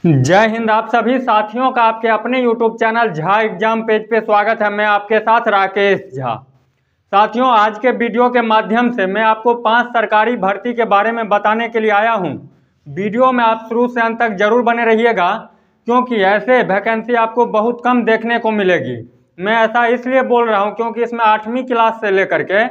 जय हिंद। आप सभी साथियों का आपके अपने YouTube channel Jha exam page पे स्वागत है। मैं आपके साथ राकेश झा। साथियों, आज के वीडियो के माध्यम से मैं आपको 5 सरकारी भर्ती के बारे में बताने के लिए आया हूं। वीडियो में आप शुरू से अंत तक जरूर बने रहिएगा, क्योंकि ऐसे वैकेंसी आपको बहुत कम देखने को मिलेगी। मैं ऐसा इसलिए बोल रहा हूँ क्योंकि इसमें 8वीं क्लास से लेकर के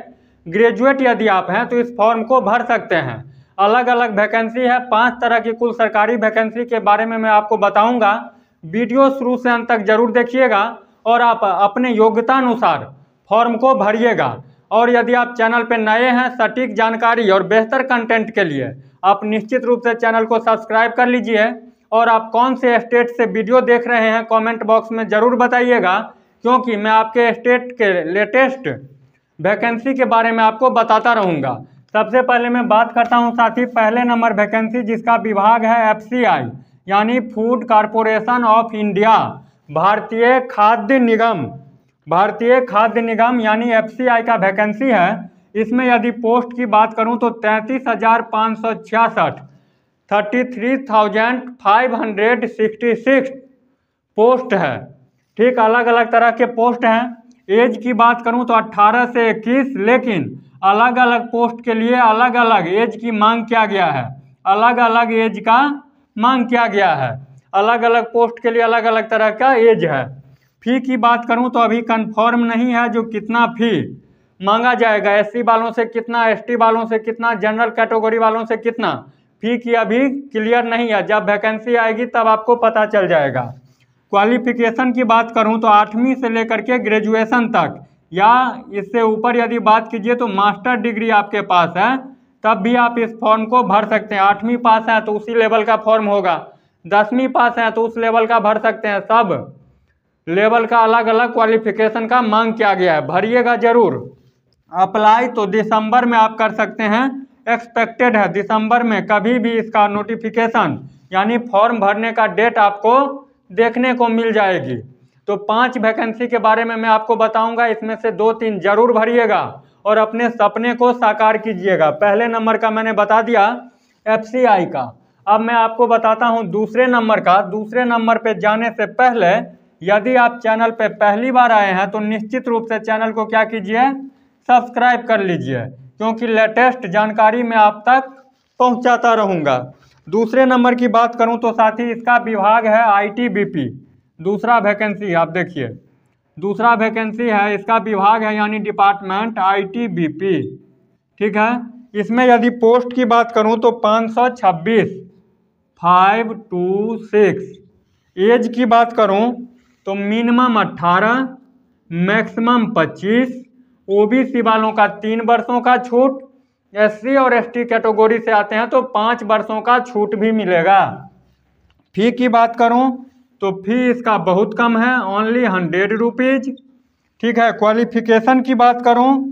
ग्रेजुएट यदि आप हैं तो इस फॉर्म को भर सकते हैं। अलग अलग वैकेंसी है, 5 तरह की कुल सरकारी वैकेंसी के बारे में मैं आपको बताऊंगा। वीडियो शुरू से अंत तक जरूर देखिएगा और आप अपने योग्यता अनुसार फॉर्म को भरिएगा। और यदि आप चैनल पर नए हैं, सटीक जानकारी और बेहतर कंटेंट के लिए आप निश्चित रूप से चैनल को सब्सक्राइब कर लीजिए। और आप कौन से स्टेट से वीडियो देख रहे हैं कमेंट बॉक्स में ज़रूर बताइएगा, क्योंकि मैं आपके स्टेट के लेटेस्ट वैकेंसी के बारे में आपको बताता रहूँगा। सबसे पहले मैं बात करता हूं साथी पहले नंबर वैकेंसी, जिसका विभाग है FCI यानी फूड कॉरपोरेशन ऑफ इंडिया, भारतीय खाद्य निगम यानी FCI का वैकेंसी है। इसमें यदि पोस्ट की बात करूं तो 33,566 33,566 पोस्ट है। ठीक, अलग अलग तरह के पोस्ट हैं। एज की बात करूं तो 18 से 21, लेकिन अलग अलग पोस्ट के लिए अलग अलग एज की मांग किया गया है। अलग अलग एज का मांग किया गया है। अलग अलग पोस्ट के लिए अलग अलग तरह का एज है। फी की बात करूं तो अभी कंफर्म नहीं है जो कितना फी मांगा जाएगा। SC वालों से कितना, ST वालों से कितना, जनरल कैटेगरी वालों से कितना, फी की अभी क्लियर नहीं है। जब वैकेंसी आएगी तब आपको पता चल जाएगा। क्वालिफिकेशन की बात करूं तो 8वीं से लेकर के ग्रेजुएशन तक या इससे ऊपर यदि बात कीजिए तो मास्टर डिग्री आपके पास है तब भी आप इस फॉर्म को भर सकते हैं। 8वीं पास है तो उसी लेवल का फॉर्म होगा, 10वीं पास है तो उस लेवल का भर सकते हैं। सब लेवल का अलग अलग क्वालिफिकेशन का मांग किया गया है, भरिएगा जरूर। अप्लाई तो दिसंबर में आप कर सकते हैं, एक्सपेक्टेड है दिसंबर में कभी भी इसका नोटिफिकेशन यानी फॉर्म भरने का डेट आपको देखने को मिल जाएगी। तो 5 वैकेंसी के बारे में मैं आपको बताऊंगा, इसमें से 2-3 जरूर भरिएगा और अपने सपने को साकार कीजिएगा। पहले नंबर का मैंने बता दिया FCI का। अब मैं आपको बताता हूं दूसरे नंबर का। दूसरे नंबर पे जाने से पहले यदि आप चैनल पे पहली बार आए हैं तो निश्चित रूप से चैनल को क्या कीजिए, सब्सक्राइब कर लीजिए, क्योंकि लेटेस्ट जानकारी मैं आप तक पहुंचाता रहूँगा। दूसरे नंबर की बात करूं तो साथी इसका विभाग है ITBP। दूसरा वैकेंसी आप देखिए, दूसरा वैकेंसी है, इसका विभाग है यानी डिपार्टमेंट ITBP। ठीक है, इसमें यदि पोस्ट की बात करूं तो 526 526। एज की बात करूं तो मिनिमम 18, मैक्सिमम 25। OBC वालों का 3 वर्षों का छूट, SC और ST कैटेगरी से आते हैं तो 5 वर्षों का छूट भी मिलेगा। फी की बात करूं तो फी इसका बहुत कम है, ओनली 100 रुपीज। ठीक है, क्वालिफिकेशन की बात करूं,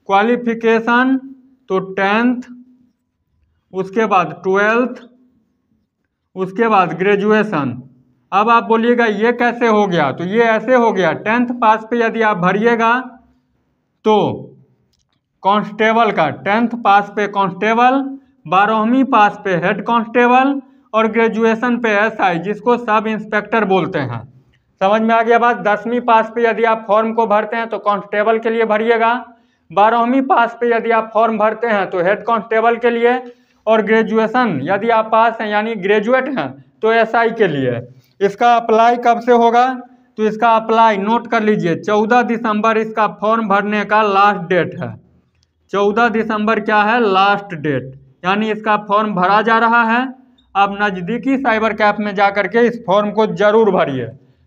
क्वालिफिकेशन तो 10th, उसके बाद 12th, उसके बाद ग्रेजुएशन। अब आप बोलिएगा ये कैसे हो गया, तो ये ऐसे हो गया। 10th पास पे यदि आप भरिएगा तो कांस्टेबल का 10th पास पे कांस्टेबल, 12वीं पास पे हेड कांस्टेबल और ग्रेजुएशन पे SI, जिसको सब इंस्पेक्टर बोलते हैं। समझ में आ गया बात। 10वीं पास पे यदि आप फॉर्म को भरते हैं तो कांस्टेबल के लिए भरिएगा, 12वीं पास पे यदि आप फॉर्म भरते हैं तो हेड कांस्टेबल के लिए, और ग्रेजुएशन यदि आप पास हैं यानी ग्रेजुएट हैं तो SI के लिए। इसका अप्लाई कब से होगा, तो इसका अप्लाई नोट कर लीजिए, 14 दिसंबर इसका फॉर्म भरने का लास्ट डेट है। 14 दिसंबर क्या है, लास्ट डेट, यानी इसका फॉर्म भरा जा रहा है। अब नज़दीकी साइबर कैफ में जा करके इस फॉर्म को जरूर भरिए।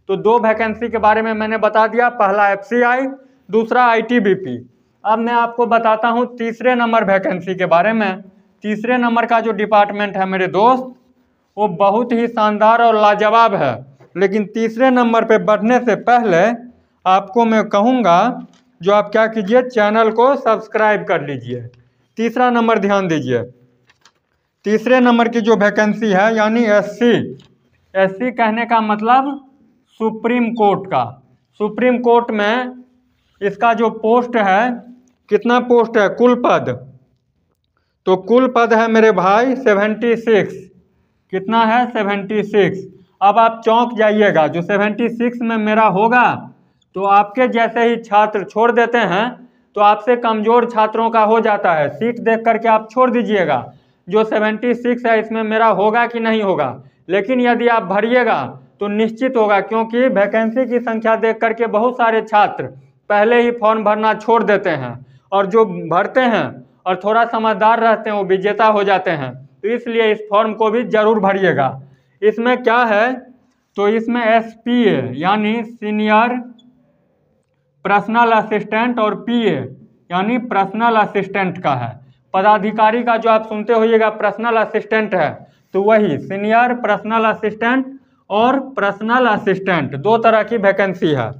तो 2 वैकेंसी के बारे में मैंने बता दिया, पहला FCI, दूसरा ITBP। अब मैं आपको बताता हूँ तीसरे नंबर वैकेंसी के बारे में। तीसरे नंबर का जो डिपार्टमेंट है मेरे दोस्त, वो बहुत ही शानदार और लाजवाब है। लेकिन तीसरे नंबर पे बढ़ने से पहले आपको मैं कहूँगा जो आप क्या कीजिए, चैनल को सब्सक्राइब कर लीजिए। तीसरा नंबर ध्यान दीजिए, तीसरे नंबर की जो वैकेंसी है यानी SC कहने का मतलब सुप्रीम कोर्ट का। सुप्रीम कोर्ट में इसका जो पोस्ट है, कितना पोस्ट है, कुल पद, तो कुल पद है मेरे भाई 76। कितना है 76। अब आप चौंक जाइएगा, जो 76 में मेरा होगा तो आपके जैसे ही छात्र छोड़ देते हैं तो आपसे कमजोर छात्रों का हो जाता है, सीट देख करके आप छोड़ दीजिएगा। जो 76 है इसमें मेरा होगा कि नहीं होगा, लेकिन यदि आप भरिएगा तो निश्चित होगा, क्योंकि वैकेंसी की संख्या देख करके बहुत सारे छात्र पहले ही फॉर्म भरना छोड़ देते हैं, और जो भरते हैं और थोड़ा समझदार रहते हैं वो विजेता हो जाते हैं। तो इसलिए इस फॉर्म को भी जरूर भरिएगा। इसमें क्या है, तो इसमें SPA यानी सीनियर पर्सनल असिस्टेंट और PA यानी पर्सनल असिस्टेंट का है। पदाधिकारी का जो आप सुनते होइएगा पर्सनल असिस्टेंट है, तो वही सीनियर पर्सनल असिस्टेंट और पर्सनल असिस्टेंट, दो तरह की वैकेंसी है।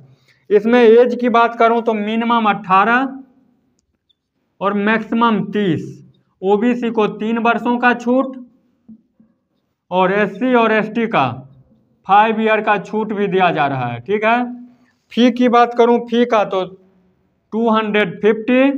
इसमें एज की बात करूं तो मिनिमम 18 और मैक्सिमम 30। OBC को 3 वर्षों का छूट और SC और ST का 5 ईयर का छूट भी दिया जा रहा है। ठीक है। फी की बात करूं, फी का तो 250,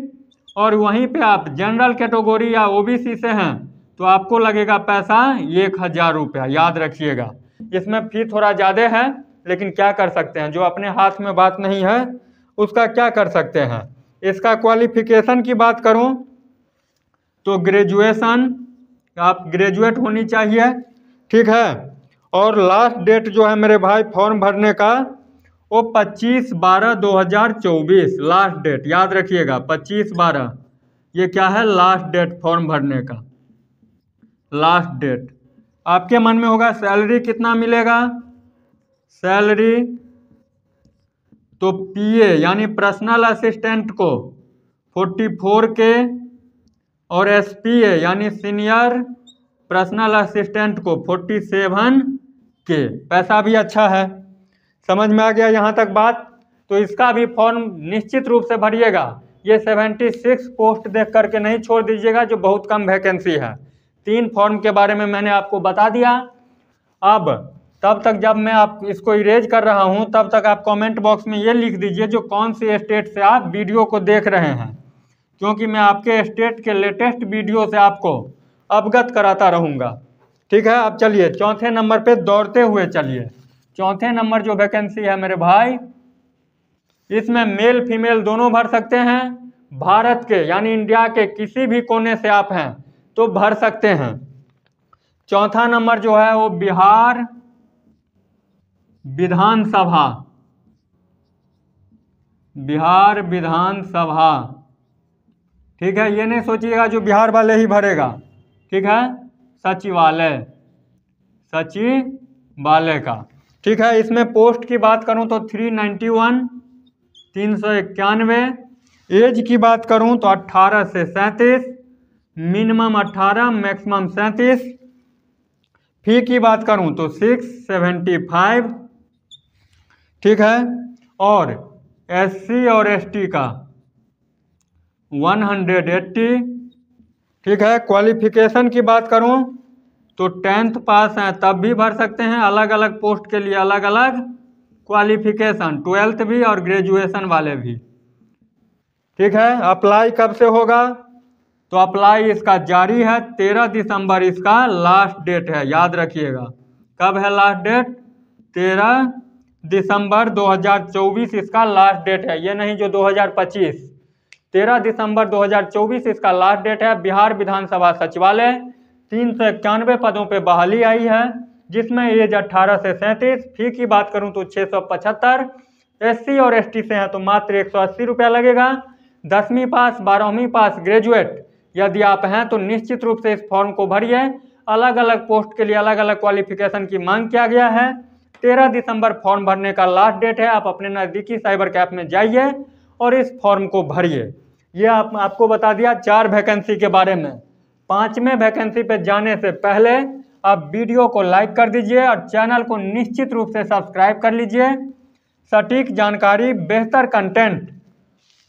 और वहीं पे आप जनरल कैटेगरी या OBC से हैं तो आपको लगेगा पैसा 1000 रुपया, याद रखिएगा। इसमें फी थोड़ा ज़्यादा है, लेकिन क्या कर सकते हैं, जो अपने हाथ में बात नहीं है उसका क्या कर सकते हैं। इसका क्वालिफिकेशन की बात करूं तो ग्रेजुएशन, आप ग्रेजुएट होनी चाहिए। ठीक है। और लास्ट डेट जो है मेरे भाई फॉर्म भरने का वो 25/12/2024 लास्ट डेट, याद रखिएगा 25/12, ये क्या है लास्ट डेट फॉर्म भरने का, लास्ट डेट। आपके मन में होगा सैलरी कितना मिलेगा, सैलरी तो PA यानी पर्सनल असिस्टेंट को 44K और SPA यानी सीनियर पर्सनल असिस्टेंट को 47K, पैसा भी अच्छा है। समझ में आ गया यहाँ तक बात। तो इसका भी फॉर्म निश्चित रूप से भरिएगा। ये 76 पोस्ट देख करके नहीं छोड़ दीजिएगा, जो बहुत कम वैकेंसी है। 3 फॉर्म के बारे में मैंने आपको बता दिया। अब तब तक जब मैं आप इसको इरेज कर रहा हूँ तब तक आप कमेंट बॉक्स में ये लिख दीजिए जो कौन सी स्टेट से आप वीडियो को देख रहे हैं, क्योंकि मैं आपके स्टेट के लेटेस्ट वीडियो से आपको अवगत कराता रहूँगा। ठीक है। अब चलिए चौथे नंबर पे दौड़ते हुए चलिए। चौथे नंबर जो वैकेंसी है मेरे भाई, इसमें मेल फीमेल दोनों भर सकते हैं। भारत के यानी इंडिया के किसी भी कोने से आप हैं तो भर सकते हैं। चौथा नंबर जो है वो बिहार विधानसभा, बिहार विधानसभा। ठीक है। ये नहीं सोचिएगा जो बिहार वाले ही भरेगा। ठीक है। सचिवालय, सचिवालय का। ठीक है। इसमें पोस्ट की बात करूं तो 391, 391। एज की बात करूं तो 18 से 37, मिनिमम 18 मैक्सिमम 37। फी की बात करूं तो 675। ठीक है। और SC और ST का 180। ठीक है। क्वालिफिकेशन की बात करूं तो 10th पास हैं तब भी भर सकते हैं। अलग अलग पोस्ट के लिए अलग अलग क्वालिफिकेशन, 12th भी और ग्रेजुएशन वाले भी। ठीक है। अप्लाई कब से होगा, तो अप्लाई इसका जारी है 13 दिसंबर इसका लास्ट डेट है, याद रखिएगा। कब है लास्ट डेट, 13 दिसंबर 2024 इसका लास्ट डेट है, ये नहीं जो 2025। 13 दिसंबर 2024 इसका लास्ट डेट है। बिहार विधानसभा सचिवालय, 391 पदों पे बहाली आई है, जिसमें एज 18 से 37। फी की बात करूं तो 675। SC और ST से हैं तो मात्र 180 रुपया लगेगा। 10वीं पास, 12वीं पास, ग्रेजुएट यदि आप हैं तो निश्चित रूप से इस फॉर्म को भरिए। अलग अलग पोस्ट के लिए अलग अलग क्वालिफिकेशन की मांग किया गया है। 13 दिसंबर फॉर्म भरने का लास्ट डेट है। आप अपने नज़दीकी साइबर कैफ में जाइए और इस फॉर्म को भरिए। ये आपको बता दिया 4 वैकेंसी के बारे में। 5वें वैकेंसी पे जाने से पहले आप वीडियो को लाइक कर दीजिए और चैनल को निश्चित रूप से सब्सक्राइब कर लीजिए। सटीक जानकारी, बेहतर कंटेंट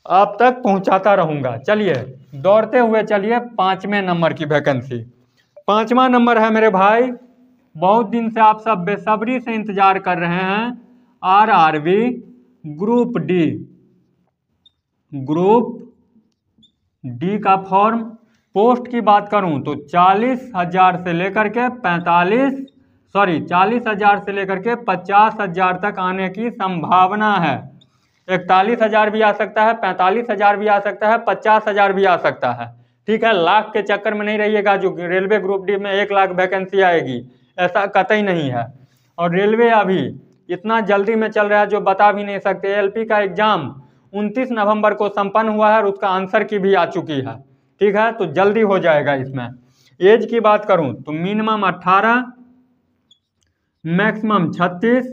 आप तक पहुंचाता रहूंगा। चलिए दौड़ते हुए चलिए 5वें नंबर की वैकेंसी। 5वां नंबर है मेरे भाई, बहुत दिन से आप सब बेसब्री से इंतजार कर रहे हैं, RRB group D, group D का फॉर्म। पोस्ट की बात करूं तो 40,000 से लेकर के 40,000 से लेकर के 50,000 तक आने की संभावना है। 41,000 भी आ सकता है, 45,000 भी आ सकता है, 50,000 भी आ सकता है। ठीक है, लाख के चक्कर में नहीं रहिएगा जो रेलवे ग्रुप डी में 1 लाख वैकेंसी आएगी, ऐसा कतई नहीं है। और रेलवे अभी इतना जल्दी में चल रहा है जो बता भी नहीं सकते। एलपी का एग्जाम 29 नवंबर को संपन्न हुआ है और उसका आंसर की भी आ चुकी है। ठीक है, तो जल्दी हो जाएगा इसमें। एज की बात करूं तो मिनिमम 18, मैक्सिमम 36,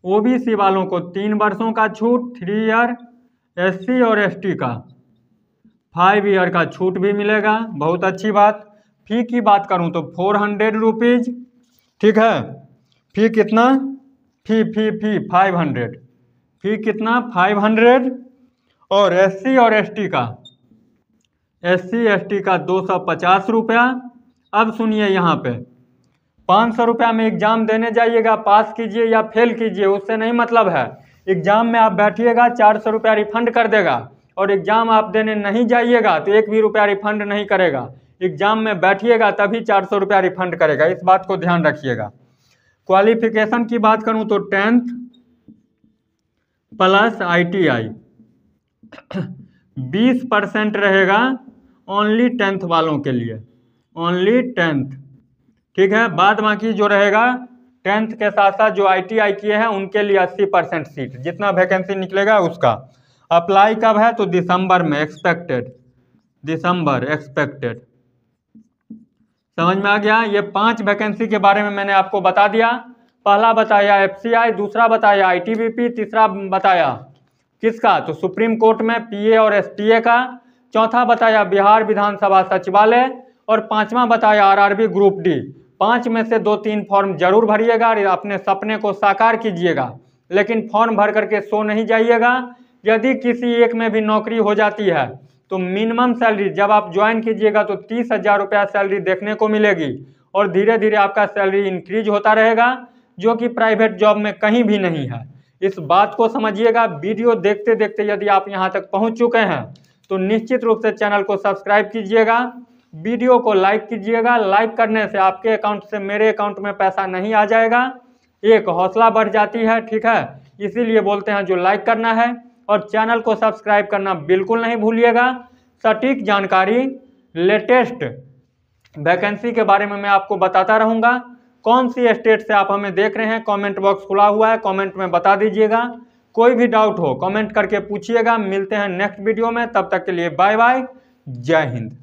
ओबीसी वालों को 3 वर्षों का छूट 3 ईयर, एससी और एसटी का 5 ईयर का छूट भी मिलेगा, बहुत अच्छी बात। फी की बात करूं तो 400 रुपीज। ठीक है, फी कितना, फी 500, फी कितना 500। और एससी और एसटी का 250 रुपया। अब सुनिए यहाँ पे 500 रुपया में एग्जाम देने जाइएगा, पास कीजिए या फेल कीजिए उससे नहीं मतलब है। एग्जाम में आप बैठिएगा 400 रुपया रिफंड कर देगा, और एग्जाम आप देने नहीं जाइएगा तो 1 भी रुपया रिफंड नहीं करेगा। एग्जाम में बैठिएगा तभी 400 रुपया रिफंड करेगा, इस बात को ध्यान रखिएगा। क्वालिफिकेशन की बात करूं तो 10th प्लस ITI 20% रहेगा ओनली 10th वालों के लिए, ओनली 10th। ठीक है, बाद बाकी जो रहेगा 10th के साथ साथ जो ITI किए हैं उनके लिए 80% सीट, जितना वैकेंसी निकलेगा उसका। अप्लाई कब है तो दिसंबर में एक्सपेक्टेड, दिसंबर एक्सपेक्टेड। समझ में आ गया। ये 5 वैकेंसी के बारे में मैंने आपको बता दिया। पहला बताया FCI, दूसरा बताया ITBP, तीसरा बताया किसका तो सुप्रीम कोर्ट में PA और STA का, चौथा बताया बिहार विधानसभा सचिवालय, और 5वां बताया RRB ग्रुप D। 5 में से 2-3 फॉर्म जरूर भरिएगा, अपने सपने को साकार कीजिएगा, लेकिन फॉर्म भर करके सो नहीं जाइएगा। यदि किसी एक में भी नौकरी हो जाती है तो मिनिमम सैलरी जब आप ज्वाइन कीजिएगा तो 30,000 रुपया सैलरी देखने को मिलेगी, और धीरे धीरे आपका सैलरी इंक्रीज होता रहेगा, जो कि प्राइवेट जॉब में कहीं भी नहीं है। इस बात को समझिएगा। वीडियो देखते देखते यदि आप यहाँ तक पहुँच चुके हैं तो निश्चित रूप से चैनल को सब्सक्राइब कीजिएगा, वीडियो को लाइक कीजिएगा। लाइक करने से आपके अकाउंट से मेरे अकाउंट में पैसा नहीं आ जाएगा, एक हौसला बढ़ जाती है। ठीक है, इसीलिए बोलते हैं जो लाइक करना है, और चैनल को सब्सक्राइब करना बिल्कुल नहीं भूलिएगा। सटीक जानकारी, लेटेस्ट वैकेंसी के बारे में मैं आपको बताता रहूँगा। कौन सी स्टेट से आप हमें देख रहे हैं, कमेंट बॉक्स खुला हुआ है, कमेंट में बता दीजिएगा। कोई भी डाउट हो कमेंट करके पूछिएगा। मिलते हैं नेक्स्ट वीडियो में, तब तक के लिए बाय बाय, जय हिंद।